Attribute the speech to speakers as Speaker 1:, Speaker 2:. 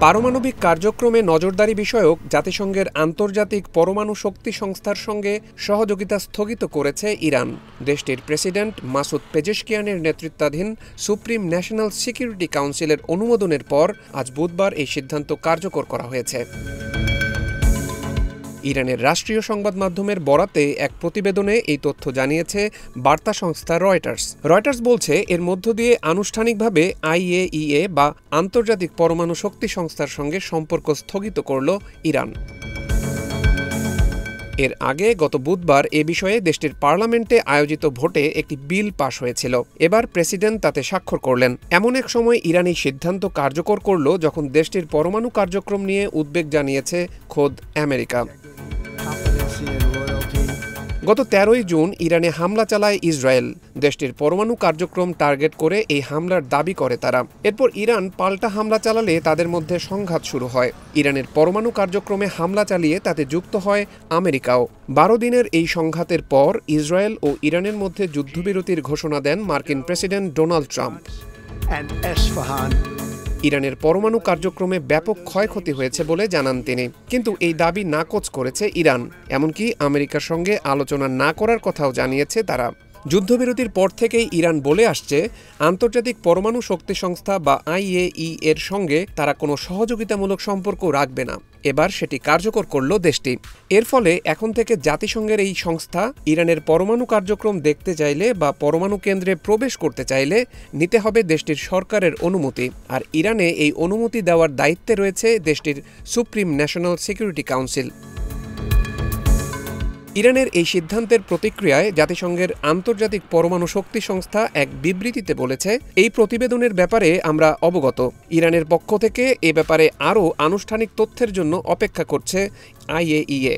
Speaker 1: পারমাণবিক কার্যক্রমে নজরদারি বিষয়ক জাতিসংঘের আন্তর্জাতিক পরমাণু শক্তি সংস্থার সঙ্গে সহযোগিতা স্থগিত করেছে ইরান। দেশটির প্রেসিডেন্ট মাসুদ পেজেশকিয়ানের নেতৃত্বাধীন সুপ্রিম ন্যাশনাল সিকিউরিটি কাউন্সিলের অনুমোদনের পর আজ বুধবার এই সিদ্ধান্ত কার্যকর করা হয়েছে। ইরানের রাষ্ট্রীয় সংবাদ মাধ্যমের বরাতে এক প্রতিবেদনে এই তথ্য জানিয়েছে বার্তা সংস্থা রয়টার্স। রয়টার্স বলছে, এর মধ্য দিয়ে আনুষ্ঠানিকভাবে আইএইএ বা আন্তর্জাতিক পরমাণু শক্তি সংস্থার সঙ্গে সম্পর্ক স্থগিত করল ইরান। এর আগে গত বুধবার এ বিষয়ে দেশটির পার্লামেন্টে আয়োজিত ভোটে একটি বিল পাশ হয়েছিল। এবার প্রেসিডেন্ট তাতে স্বাক্ষর করলেন। এমন এক সময় ইরান এই সিদ্ধান্ত কার্যকর করল যখন দেশটির পরমাণু কার্যক্রম নিয়ে উদ্বেগ জানিয়েছে খোদ আমেরিকা। গত 13ই জুন ইরানে হামলা চালায় ইসরায়েল। দেশটির পরমাণু কার্যক্রম টার্গেট করে এই হামলার দাবি করে তারা। এরপর ইরান পাল্টা হামলা চালালে তাদের মধ্যে সংঘাত শুরু হয়। ইরানের পরমাণু কার্যক্রমে হামলা চালিয়ে তাতে যুক্ত হয় আমেরিকাও। 12 দিনের এই সংঘাতের পর ইসরায়েল ও ইরানের মধ্যে যুদ্ধবিরতির ঘোষণা দেন মার্কিন প্রেসিডেন্ট ডোনাল্ড ট্রাম্প। ইরানের পরমাণু কার্যক্রমে ব্যাপক ক্ষয়ক্ষতি হয়েছে বলে জানান তিনি। কিন্তু এই দাবি নাকচ করেছে ইরান। এমনকি আমেরিকার সঙ্গে আলোচনা না করার কথাও জানিয়েছে তারা। যুদ্ধবিরতির পর থেকেই ইরান বলে আসছে, আন্তর্জাতিক পরমাণু শক্তি সংস্থা বা আইএই এর সঙ্গে তারা কোনো সহযোগিতামূলক সম্পর্ক রাখবে না। এবার সেটি কার্যকর করল দেশটি। এর ফলে এখন থেকে জাতিসংঘের এই সংস্থা ইরানের পরমাণু কার্যক্রম দেখতে চাইলে বা পরমাণু কেন্দ্রে প্রবেশ করতে চাইলে নিতে হবে দেশটির সরকারের অনুমতি। আর ইরানে এই অনুমতি দেওয়ার দায়িত্বে রয়েছে দেশটির সুপ্রিম ন্যাশনাল সিকিউরিটি কাউন্সিল। ইরানের এই সিদ্ধান্তের প্রতিক্রিয়ায় জাতিসংঘের আন্তর্জাতিক পরমাণু শক্তি সংস্থা এক বিবৃতিতে বলেছে, এই প্রতিবেদনের ব্যাপারে আমরা অবগত। ইরানের পক্ষ থেকে এ ব্যাপারে আরও আনুষ্ঠানিক তথ্যের জন্য অপেক্ষা করছে আইএইএ।